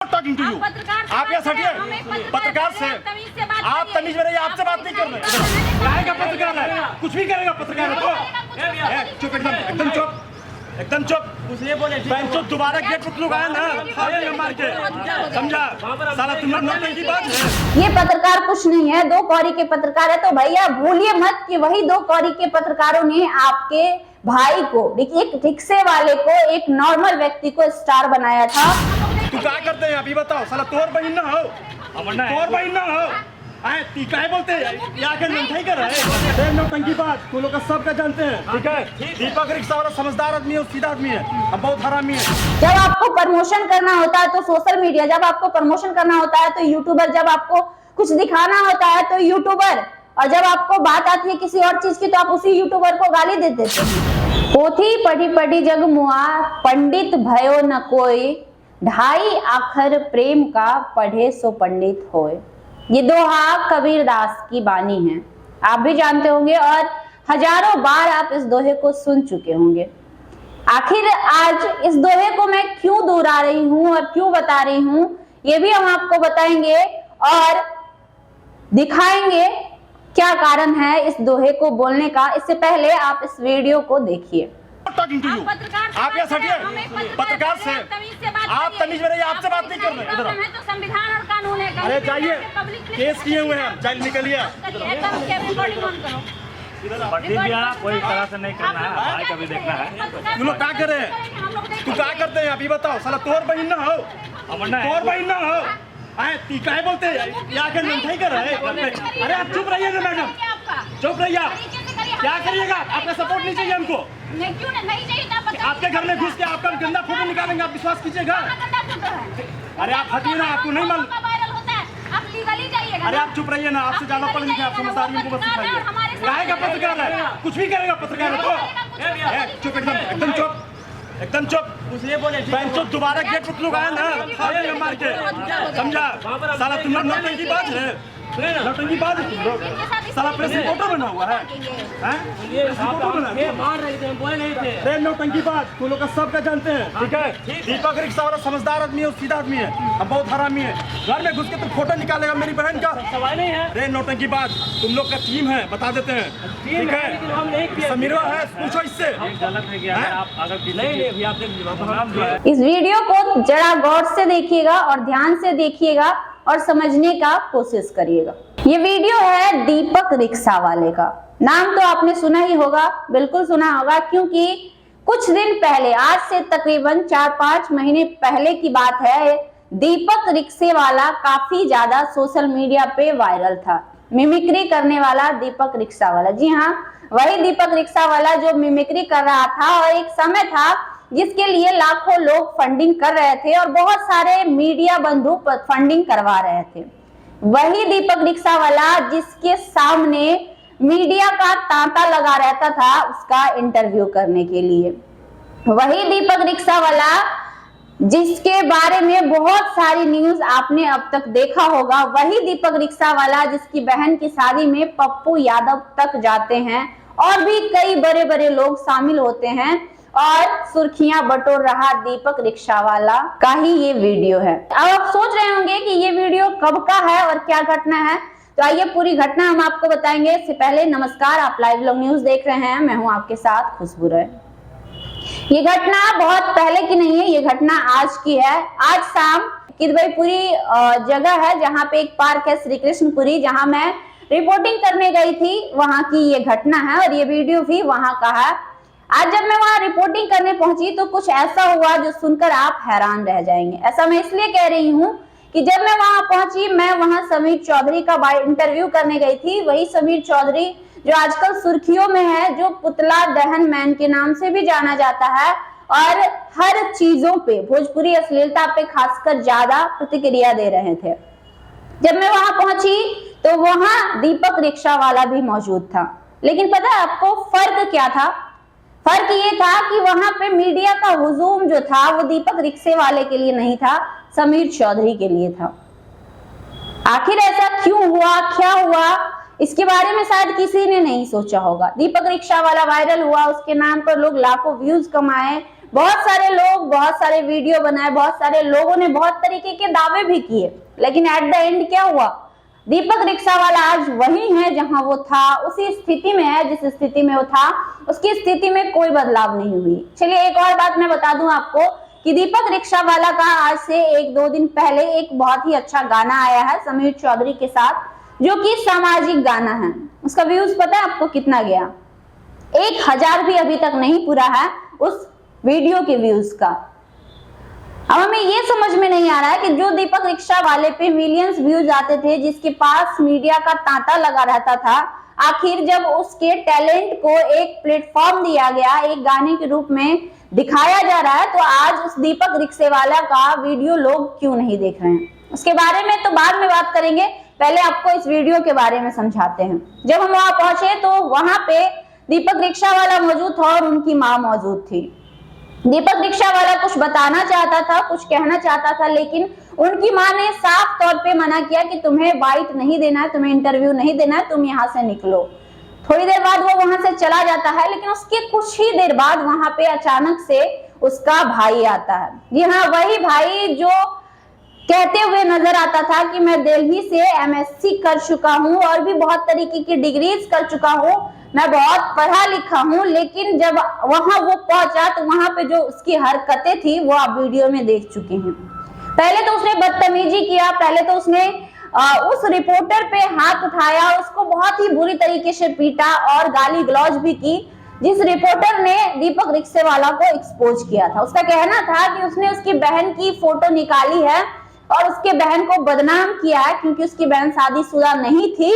Talking to you. आप यहाँ सटिए पत्रकार से, आप तमीज में रहिए, आपसे बात नहीं कर रहे। क्या का पत्रकार है, कुछ भी करेगा पत्रकार है तो चुप, एकदम चुप, एकदम चुप। बेंचो दोबारा गेट पर लोग आए ना मार के, समझा? साला तुम लोग नौटंकी की बात है। ये पत्रकार कुछ नहीं है, दो कौड़ी के पत्रकार है। तो भैया भूलिए मत कि वही दो कौड़ी के पत्रकारों ने आपके भाई को, एक रिक्शे वाले को, एक नॉर्मल व्यक्ति को स्टार बनाया था। तू क्या करते हैं अभी बताओ? साला तोर बहन ना हो, तोर बहन ना हो, आए ती काय बोलते हैं या के नहीं कर रहे हैं नौटंकी बात। तू लोग का सबका जानते हैं, ठीक है? दीपक रिक्शा वाला समझदार आदमी है, सीधा आदमी है, अब बहुत हरामी है। जब आपको प्रमोशन करना होता है तो सोशल मीडिया, जब आपको प्रमोशन करना होता है तो यूट्यूबर, जब आपको कुछ दिखाना होता है तो यूट्यूबर, और जब आपको बात आती है किसी और चीज की तो आप उसी यूट्यूबर को गाली दे देते हैं। पोथी पढ़ी पढ़ी जग मुआ, पंडित भयो न कोई, ढाई आखर प्रेम का पढ़े सो पंडित होए। ये दोहा कबीरदास की बानी है, आप भी जानते होंगे और हजारों बार आप इस दोहे को सुन चुके होंगे। आखिर आज इस दोहे को मैं क्यों दोहरा रही हूँ और क्यों बता रही हूँ, ये भी हम आपको बताएंगे और दिखाएंगे क्या कारण है इस दोहे को बोलने का। इससे पहले आप इस वीडियो को देखिए। Talking to you. आप यहाँ सटिए पत्रकार से, आप तमीज में रहिए, आपसे बात नहीं कर रहे। इधर तो संविधान और कानून है। अरे जाइए, केस किए हुए हैं, जाइए निकलिए। कोई तरह से नहीं करना है, भाई का भी देखना है। तू लोग क्या कर रहे हैं? तू क्या करते हैं अभी बताओ? साला तोर बहन ना हो, तोर बहन ना हो, आए ती काय बोलते हैं या के नहीं कर रहे हैं। अरे आप चुप रहिए ना मैडम, चुप रहिए। क्या करिएगा? आपका सपोर्ट नहीं चाहिए हमको। क्यों नहीं चाहिए? आपके घर में घुस के आपका गंदा फोटो निकालेंगे, आप विश्वास कीजिएगा। अरे आप हटिए ना, आपको नहीं मालूम। आप लीगली जाइएगा। अरे आप चुप रहिए ना, आपसे ज्यादा पढ़ लिखे, आप समझदारी हमको बस सिखाइए। क्या का पत्रकार है, कुछ भी करेगा पत्रकार है तो चुप, एकदम चुप, एकदम चुप। बेंचो दोबारा गेट पर लोग आए ना मार के, समझा? साला तुम लोग नौटंकी की बात है, नौटंकी बात है तुम लोग। साला प्रेस रिपोर्टर बना हुआ है, अरे नौटंकी बात। तू लोग का सबका जानते हैं, ठीक है? दीपक रिक्शा वाला समझदार आदमी है, सीधा आदमी है, अब बहुत हरामी है। घर में घुस के तुम फोटो निकालेगा मेरी बहन का, सवाल नहीं है। अरे नौटंकी बात। तुम लोग का टीम है, बता देते हैं, ठीक है? समीरवा है, पूछो इससे। गलत है कि आप अगर नहीं आप देख, इस वीडियो को जरा गौर से देखिएगा और ध्यान से देखिएगा और समझने का कोशिश करिएगा। ये वीडियो है दीपक रिक्शा वाले का। नाम तो आपने सुना ही होगा, बिल्कुल सुना होगा, क्योंकि कुछ दिन पहले, आज से तकरीबन 4-5 महीने पहले की बात है, दीपक रिक्शे वाला काफी ज्यादा सोशल मीडिया पे वायरल था। मिमिक्री करने वाला दीपक रिक्शा वाला, जी हाँ, वही दीपक रिक्शा वाला जो मिमिक्री कर रहा था। और एक समय था जिसके लिए लाखों लोग फंडिंग कर रहे थे और बहुत सारे मीडिया बंधु फंडिंग करवा रहे थे। वही दीपक रिक्शा वाला जिसके सामने मीडिया का तांता लगा रहता था उसका इंटरव्यू करने के लिए, वही दीपक रिक्शा वाला जिसके बारे में बहुत सारी न्यूज आपने अब तक देखा होगा, वही दीपक रिक्शा वाला जिसकी बहन की शादी में पप्पू यादव तक जाते हैं और भी कई बड़े बड़े लोग शामिल होते हैं और सुर्खियां बटोर रहा दीपक रिक्शा वाला का ही ये वीडियो है। अब आप सोच रहे होंगे कि ये वीडियो कब का है और क्या घटना है, तो आइए पूरी घटना हम आपको बताएंगे। इससे पहले नमस्कार, आप लाइव लोग न्यूज देख रहे हैं, मैं हूं आपके साथ खुशबू राय। ये घटना बहुत पहले की नहीं है, ये घटना आज की है। आज शाम किदवईपुरी जगह है जहाँ पे एक पार्क है श्री कृष्णपुरी, जहाँ मैं रिपोर्टिंग करने गई थी, वहां की ये घटना है और ये वीडियो भी वहां का है। आज जब मैं वहां रिपोर्टिंग करने पहुंची तो कुछ ऐसा हुआ जो सुनकर आप हैरान रह जाएंगे। ऐसा मैं इसलिए कह रही हूँ कि जब मैं वहां पहुंची, मैं वहां समीर चौधरी का इंटरव्यू करने गई थी। वही समीर चौधरी जो आजकल सुर्खियों में है, जो पुतला दहन मैन के नाम से भी जाना जाता है और हर चीजों पे, भोजपुरी अश्लीलता पे खासकर ज्यादा प्रतिक्रिया दे रहे थे। जब मैं वहां पहुंची तो वहां दीपक रिक्शा वाला भी मौजूद था, लेकिन पता है आपको फर्क क्या था? फर्क ये था कि वहां पे मीडिया का हुजूम जो था वो दीपक रिक्शे वाले के लिए नहीं था, समीर चौधरी के लिए था। आखिर ऐसा क्यों हुआ, क्या हुआ, इसके बारे में शायद किसी ने नहीं सोचा होगा। दीपक रिक्शा वाला वायरल हुआ, उसके नाम पर लोग लाखों व्यूज कमाए, बहुत सारे लोग बहुत सारे वीडियो बनाए, बहुत सारे लोगों ने बहुत तरीके के दावे भी किए, लेकिन एट द एंड क्या हुआ? दीपक रिक्शा वाला आज वही है जहां वो था, उसी स्थिति में है जिस स्थिति में वो था, उसकी स्थिति में कोई बदलाव नहीं हुई। चलिए एक और बात मैं बता दूं आपको कि दीपक रिक्शा वाला का आज से 1-2 दिन पहले एक बहुत ही अच्छा गाना आया है समीर चौधरी के साथ, जो कि सामाजिक गाना है। उसका व्यूज पता है आपको कितना गया? 1000 भी अभी तक नहीं पूरा है उस वीडियो के व्यूज का। अब हमें ये समझ में नहीं आ रहा है कि जो दीपक रिक्शा वाले पे मिलियंस व्यूज आते थे, जिसके पास मीडिया का तांता लगा रहता था, आखिर जब उसके टैलेंट को एक प्लेटफॉर्म दिया गया, एक गाने के रूप में दिखाया जा रहा है, तो आज उस दीपक रिक्शे वाला का वीडियो लोग क्यों नहीं देख रहे हैं? उसके बारे में तो बाद में बात करेंगे, पहले आपको इस वीडियो के बारे में समझाते हैं। जब हम वहां पहुंचे तो वहां पे दीपक रिक्शा वाला मौजूद था और उनकी माँ मौजूद थी। दीपक रिक्शा वाला कुछ बताना चाहता था, कुछ कहना चाहता था, लेकिन उनकी माँ ने साफ तौर पे मना किया कि तुम्हें बाइट नहीं देना है, तुम्हें इंटरव्यू नहीं देना है, तुम यहाँ से निकलो। थोड़ी देर बाद वो वहां से चला जाता है, लेकिन उसके कुछ ही देर बाद वहां पे अचानक से उसका भाई आता है। जी हाँ, वही भाई जो कहते हुए नजर आता था कि मैं दिल्ली से MSc कर चुका हूँ और भी बहुत तरीके की डिग्रीज कर चुका हूँ, मैं बहुत पढ़ा लिखा हूँ, लेकिन जब वहां वो पहुंचा तो वहां पे जो उसकी हरकतें थी वो आप वीडियो में देख चुके हैं। पहले तो उसने बदतमीजी किया, पहले तो उसने उस रिपोर्टर पे हाथ उठाया, उसको बहुत ही बुरी तरीके से पीटा और गाली गलौज भी की, जिस रिपोर्टर ने दीपक रिक्शे वाला को एक्सपोज किया था। उसका कहना था कि उसने उसकी बहन की फोटो निकाली है और उसके बहन को बदनाम किया है, क्योंकि उसकी बहन शादीशुदा नहीं थी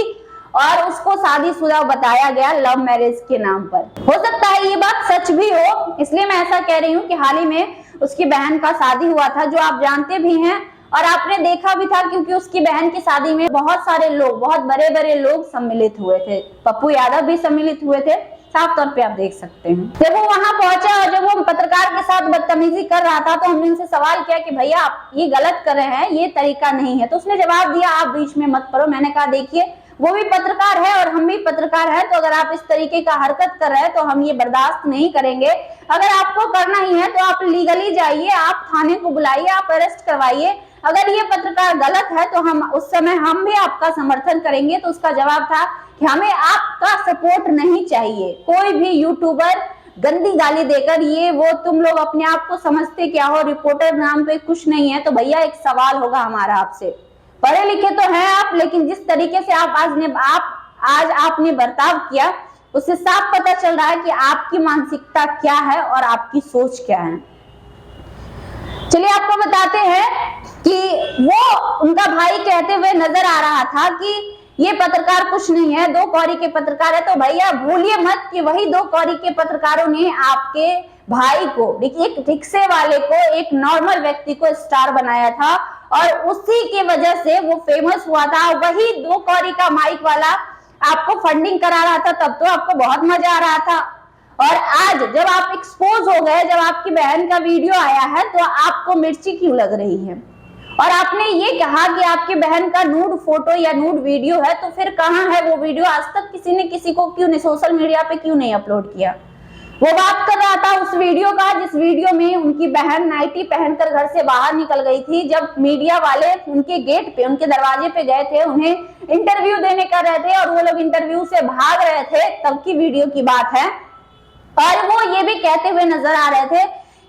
और उसको शादीशुदा बताया गया लव मैरिज के नाम पर। हो सकता है ये बात सच भी हो, इसलिए मैं ऐसा कह रही हूँ कि हाल ही में उसकी बहन का शादी हुआ था, जो आप जानते भी हैं और आपने देखा भी था, क्योंकि उसकी बहन की शादी में बहुत सारे लोग, बहुत बड़े बड़े लोग सम्मिलित हुए थे। पप्पू यादव भी सम्मिलित हुए थे, साफ तौर पे आप देख सकते हैं। जब वो वहां पहुंचा और जब वो पत्रकार के साथ बदतमीजी कर रहा था, तो हमने उनसे सवाल किया कि भैया आप ये गलत कर रहे हैं, ये तरीका नहीं है। तो उसने जवाब दिया, आप बीच में मत पड़ो। मैंने कहा देखिए, वो भी पत्रकार है और हम भी पत्रकार हैं, तो अगर आप इस तरीके का हरकत कर रहे हैं तो हम ये बर्दाश्त नहीं करेंगे। अगर आपको करना ही है तो आप लीगली जाइए, आप थाने को बुलाइए, आप अरेस्ट करवाइए। अगर ये पत्रकार गलत है तो हम उस समय हम भी आपका समर्थन करेंगे। तो उसका जवाब था कि हमें आपका सपोर्ट नहीं चाहिए। कोई भी यूट्यूबर गंदी गाली देकर ये वो तुम लोग अपने आप को समझते क्या हो, रिपोर्टर नाम पे कुछ नहीं है। तो भैया एक सवाल होगा हमारा आपसे, पढ़े लिखे तो हैं आप, लेकिन जिस तरीके से आज आपने बर्ताव किया, उससे साफ पता चल रहा है कि आपकी मानसिकता क्या है और आपकी सोच क्या है। चलिए आपको बताते हैं कि वो उनका भाई कहते हुए नजर आ रहा था कि ये पत्रकार कुछ नहीं है, 2 कौड़ी के पत्रकार है। तो भैया भूलिए मत कि वही 2 कौड़ी के पत्रकारों ने आपके भाई को, एक रिक्शे वाले को, एक नॉर्मल व्यक्ति को स्टार बनाया था और उसी की वजह से वो फेमस हुआ था। वही 2 कौड़ी का माइक वाला आपको फंडिंग करा रहा था, तब तो आपको बहुत मजा आ रहा था। और आज जब आप एक्सपोज हो गए, जब आपकी बहन का वीडियो आया है, तो आपको मिर्ची क्यों लग रही है? और आपने ये कहा कि आपकी बहन का नूड फोटो या नूड वीडियो है, तो फिर कहाँ है वो वीडियो? आज तक किसी ने किसी को क्यों नहीं, सोशल मीडिया पे क्यों नहीं अपलोड किया? वो बात कर रहा था उस वीडियो का जिस वीडियो में उनकी बहन नाइटी पहनकर घर से बाहर निकल गई थी, जब मीडिया वाले उनके गेट पे, उनके दरवाजे पे गए थे, उन्हें इंटरव्यू देने कर रहे थे और वो लोग इंटरव्यू से भाग रहे थे, तब की वीडियो की बात है। और वो ये भी कहते हुए नजर आ रहे थे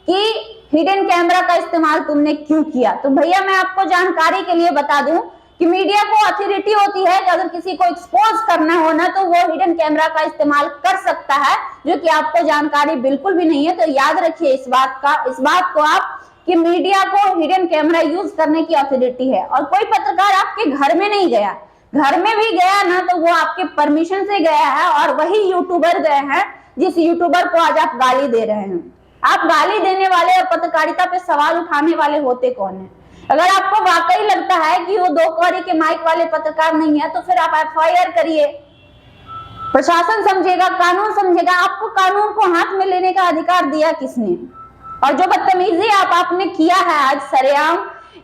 कि हिडन कैमरा का इस्तेमाल तुमने क्यों किया। तो भैया मैं आपको जानकारी के लिए बता दूं कि मीडिया को अथॉरिटी होती है कि अगर किसी को एक्सपोज करना हो ना, तो वो हिडन कैमरा का इस्तेमाल कर सकता है, जो कि आपको जानकारी बिल्कुल भी नहीं है। तो याद रखिए इस बात को आप कि मीडिया को हिडन कैमरा यूज करने की अथॉरिटी है। और कोई पत्रकार आपके घर में नहीं गया, घर में भी गया ना तो वो आपके परमिशन से गया है, और वही यूट्यूबर गए हैं जिस यूट्यूबर को आज आप गाली दे रहे हैं। आप गाली देने वाले और पत्रकारिता पे सवाल उठाने वाले होते कौन है? अगर आपको वाकई लगता है कि वो 2 कौड़ी के माइक वाले पत्रकार नहीं है, तो फिर आप FIR करिए। प्रशासन समझेगा, कानून समझेगा। आपको कानून को हाथ में लेने का अधिकार दिया किसने? और जो बदतमीजी आपने किया है आज सरेआम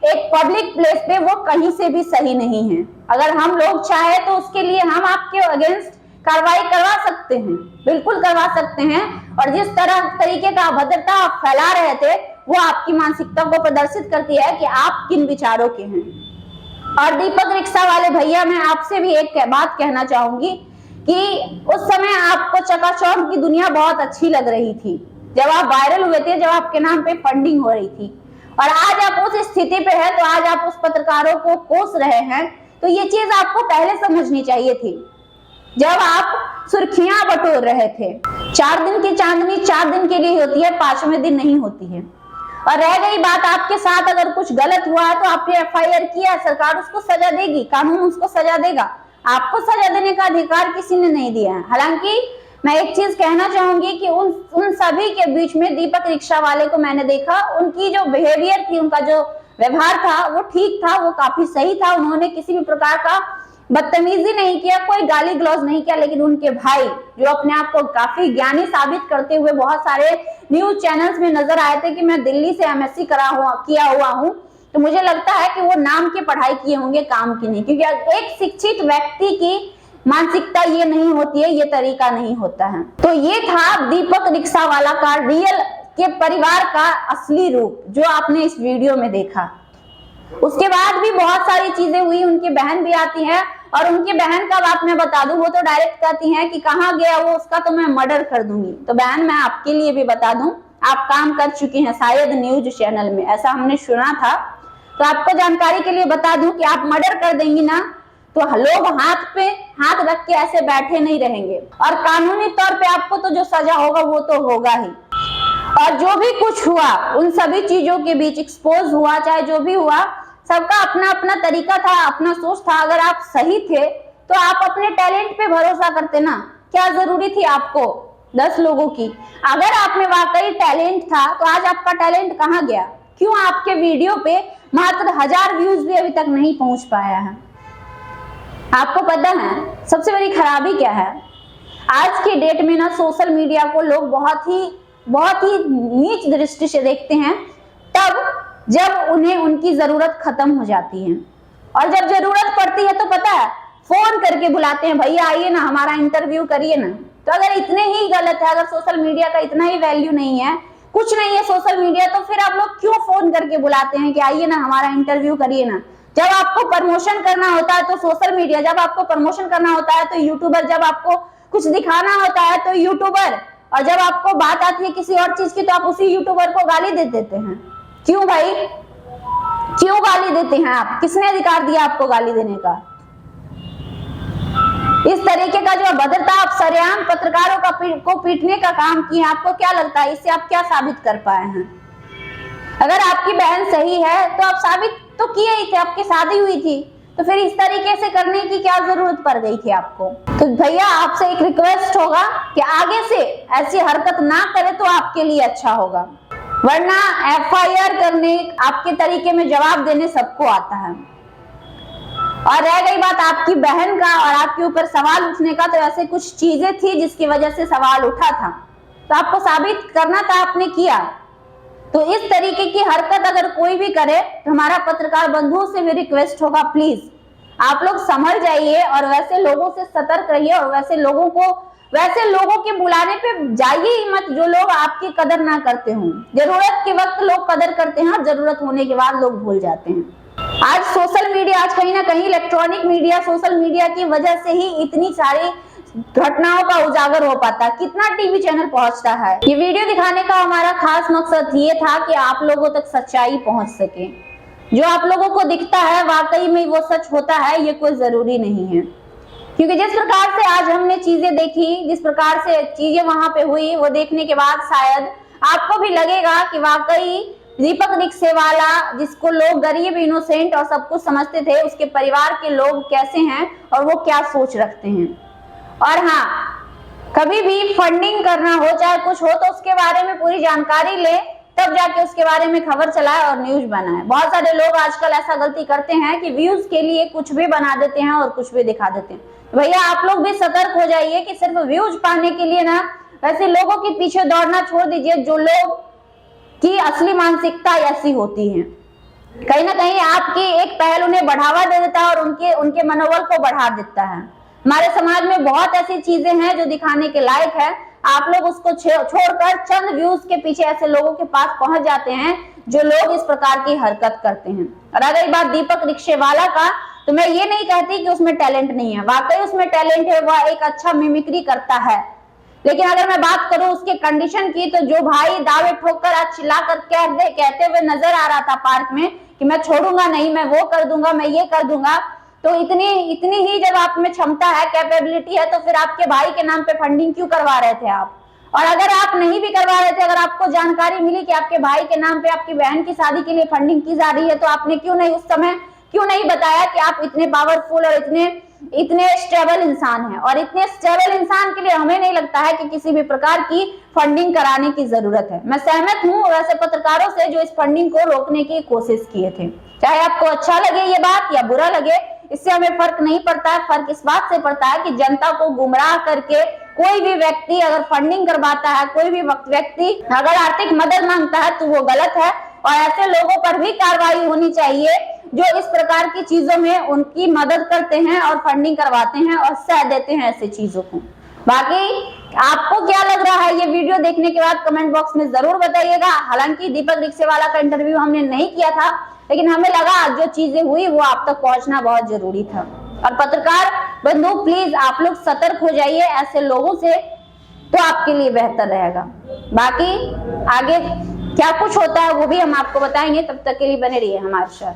एक पब्लिक प्लेस पे, वो कहीं से भी सही नहीं है। अगर हम लोग चाहे तो उसके लिए हम आपके अगेंस्ट कार्रवाई करवा सकते हैं, बिल्कुल करवा सकते हैं। और जिस तरीके का अभद्रता आप फैला रहे थे वो आपकी मानसिकता को प्रदर्शित करती है कि आप किन विचारों के हैं। और दीपक रिक्शा वाले भैया, मैं आपसे भी एक बात कहना चाहूंगी कि उस समय आपको चकाचौंध की दुनिया बहुत अच्छी लग रही थी, जब आप वायरल हुए थे, जब आपके नाम पे फंडिंग हो रही थी, और आज आप उस स्थिति पे है तो आज आप उस पत्रकारों को कोस रहे हैं। तो ये चीज आपको पहले समझनी चाहिए थी, जब आप सुर्खियां बटोर रहे थे। 4 दिन की चांदनी 4 दिन के लिए होती है, 5वें दिन नहीं होती है। और रह गई बात, आपके साथ अगर कुछ गलत हुआ है तो आपने FIR किया, सरकार उसको सजा देगी, कानून उसको सजा देगा, आपको सजा देने का अधिकार किसी ने नहीं दिया है। हालांकि मैं एक चीज कहना चाहूंगी कि उन सभी के बीच में दीपक रिक्शा वाले को मैंने देखा, उनकी जो बिहेवियर थी, उनका जो व्यवहार था वो ठीक था, वो काफी सही था। उन्होंने किसी भी प्रकार का बदतमीजी नहीं किया, कोई गाली गलौज नहीं किया। लेकिन उनके भाई जो अपने आप को काफी ज्ञानी साबित करते हुए बहुत सारे न्यूज चैनल्स में नजर आए थे कि मैं दिल्ली से MSc किया हुआ हूँ, तो मुझे लगता है कि वो नाम की पढ़ाई किए होंगे, काम की नहीं। क्योंकि एक शिक्षित व्यक्ति की मानसिकता ये नहीं होती है, ये तरीका नहीं होता है। तो ये था दीपक रिक्शा वाला का रियल के परिवार का असली रूप जो आपने इस वीडियो में देखा। उसके बाद भी बहुत सारी चीजें हुई, उनकी बहन भी आती है, और उनकी बहन का बात मैं बता दूं, वो तो डायरेक्ट कहती हैं कि कहाँ गया वो, उसका तो मैं मर्डर कर दूंगी। तो बहन, मैं आपके लिए भी बता दूं, आप काम कर चुकी हैं शायद न्यूज चैनल में, ऐसा हमने सुना था। तो आपको जानकारी के लिए बता दूं कि आप मर्डर कर देंगी ना तो लोग हाथ पे हाथ रख के ऐसे बैठे नहीं रहेंगे, और कानूनी तौर पे आपको तो जो सजा होगा वो तो होगा ही। और जो भी कुछ हुआ उन सभी चीजों के बीच एक्सपोज हुआ, चाहे जो भी हुआ, सबका अपना अपना तरीका था, अपना सोच था। अगर आप सही थे तो आप अपने टैलेंट पे भरोसा करते ना, क्या जरूरी थी आपको 10 लोगों की? अगर आप में वाकई टैलेंट था तो आज आपका टैलेंट कहाँ गया? क्यों आपके वीडियो पे मात्र 1000 व्यूज भी अभी तक नहीं पहुंच पाया है? आपको पता है सबसे बड़ी खराबी क्या है? आज के डेट में ना सोशल मीडिया को लोग बहुत ही नीच दृष्टि से देखते हैं, तब जब उन्हें उनकी जरूरत खत्म हो जाती है। और जब जरूरत पड़ती है तो पता है फोन करके बुलाते हैं, भैया आइए ना, हमारा इंटरव्यू करिए ना। तो अगर इतने ही गलत है, अगर सोशल मीडिया का इतना ही वैल्यू नहीं है, कुछ नहीं है सोशल मीडिया, तो फिर आप लोग क्यों फोन करके बुलाते हैं कि आइए ना हमारा इंटरव्यू करिए ना? जब आपको प्रमोशन करना होता है तो सोशल मीडिया, जब आपको प्रमोशन करना होता है तो यूट्यूबर, जब आपको कुछ दिखाना होता है तो यूट्यूबर, और जब आपको बात आती है किसी और चीज की तो आप उसी यूट्यूबर को गाली दे देते हैं। क्यों भाई, क्यों गाली देते हैं आप? किसने अधिकार दिया आपको गाली देने का? इस तरीके का जो अभद्रता आप सरेआम पत्रकारों को पीटने का काम किए, आपको क्या लगता है इससे आप क्या साबित कर पाए हैं? अगर आपकी बहन सही है तो आप साबित तो किए ही थे, आपकी शादी हुई थी, तो फिर इस तरीके से करने की क्या जरूरत पड़ गई थी आपको? तो भैया आपसे एक रिक्वेस्ट होगा कि आगे से ऐसी हरकत ना करे तो आपके लिए अच्छा होगा, वरना FIR करने, आपके तरीके में जवाब देने सबको आता है। और रह गई बात आपकी बहन का और आपके ऊपर सवाल उठने का, तो ऐसे कुछ चीजें थी जिसकी वजह से सवाल उठा था, तो आपको साबित करना था, आपने किया। तो इस तरीके की हरकत अगर कोई भी करे तो हमारा पत्रकार बंधुओं से भी रिक्वेस्ट होगा, प्लीज आप लोग संभल जाइए और वैसे लोगों से सतर्क रहिए, और वैसे लोगों के बुलाने पे जाइए ही मत जो लोग आपकी कदर ना करते हों। जरूरत के वक्त लोग कदर करते हैं और जरूरत होने के बाद लोग भूल जाते हैं। आज सोशल मीडिया, आज कहीं ना कहीं इलेक्ट्रॉनिक मीडिया, सोशल मीडिया की वजह से ही इतनी सारी घटनाओं का उजागर हो पाता, कितना टीवी चैनल पहुंचता है। ये वीडियो दिखाने का हमारा खास मकसद ये था कि आप लोगों तक सच्चाई पहुंच सके। जो आप लोगों को दिखता है वाकई में वो सच होता है, ये कोई जरूरी नहीं है। क्योंकि जिस प्रकार से आज हमने चीजें देखी, जिस प्रकार से चीजें वहां पे हुई, वो देखने के बाद शायद आपको भी लगेगा कि वाकई दीपक रिक्शा वाला, जिसको लोग गरीब, इनोसेंट और सब कुछ समझते थे, उसके परिवार के लोग कैसे हैं और वो क्या सोच रखते हैं। और हाँ, कभी भी फंडिंग करना हो, चाहे कुछ हो, तो उसके बारे में पूरी जानकारी ले, तब जाके उसके बारे में खबर चलाए और न्यूज बनाए। बहुत सारे लोग आजकल ऐसा गलती करते हैं कि व्यूज के लिए कुछ भी बना देते हैं और कुछ भी दिखा देते हैं। भैया आप लोग भी सतर्क हो जाइए कि सिर्फ व्यूज पाने के लिए ना वैसे लोगों के पीछे दौड़ना छोड़ दीजिए, जो लोग की असली मानसिकता ऐसी होती है। कहीं ना कहीं आपकी एक पहल उन्हें बढ़ावा दे देता है और उनके मनोबल को बढ़ा देता है। हमारे समाज में बहुत ऐसी चीजें हैं जो दिखाने के लायक है, आप लोग उसको छोड़कर चंद व्यूज के पीछे ऐसे लोगों के पास पहुंच जाते हैं जो लोग इस प्रकार की हरकत करते हैं। और अगर बात दीपक रिक्शेवाला का, तो मैं ये नहीं कहती कि उसमें टैलेंट नहीं है, वाकई उसमें टैलेंट है, वह एक अच्छा मिमिक्री करता है। लेकिन अगर मैं बात करूं उसके कंडीशन की, तो जो भाई दावे ठोककर आज चिल्लाकर कहते हुए नजर आ रहा था पार्क में कि मैं छोड़ूंगा नहीं, मैं वो कर दूंगा, मैं ये कर दूंगा, तो इतनी ही जब आप में क्षमता है, कैपेबिलिटी है, तो फिर आपके भाई के नाम पे फंडिंग क्यों करवा रहे थे आप? और अगर आप नहीं भी करवा रहे थे, अगर आपको जानकारी मिली कि आपके भाई के नाम पे आपकी बहन की शादी के लिए फंडिंग की जा रही है, तो आपने क्यों नहीं उस समय क्यों नहीं बताया कि आप इतने पावरफुल और इतने स्टेबल इंसान हैं? और इतने स्टेबल इंसान के लिए हमें नहीं लगता है कि किसी भी प्रकार की फंडिंग कराने की जरूरत है। मैं सहमत हूं वैसे पत्रकारों से जो इस फंडिंग को रोकने की कोशिश किए थे। चाहे आपको अच्छा लगे ये बात या बुरा लगे, इससे हमें फर्क नहीं पड़ता है। फर्क इस बात से पड़ता है कि जनता को गुमराह करके कोई भी व्यक्ति अगर फंडिंग करवाता है, कोई भी व्यक्ति अगर आर्थिक मदद मांगता है, तो वो गलत है और ऐसे लोगों पर भी कार्रवाई होनी चाहिए जो इस प्रकार की चीजों में उनकी मदद करते हैं और फंडिंग करवाते हैं और सह देते हैं ऐसे चीजों को। बाकी आपको क्या लग रहा है ये वीडियो देखने के बाद कमेंट बॉक्स में जरूर बताइएगा। हालांकि दीपक रिक्शेवाला का इंटरव्यू हमने नहीं किया था, लेकिन हमें लगा जो चीजें हुई वो आप तक पहुंचना बहुत जरूरी था। और पत्रकार बंधु प्लीज आप लोग सतर्क हो जाइए ऐसे लोगों से, तो आपके लिए बेहतर रहेगा। बाकी आगे क्या कुछ होता है वो भी हम आपको बताएंगे, तब तक के लिए बने रहिए हमारे साथ।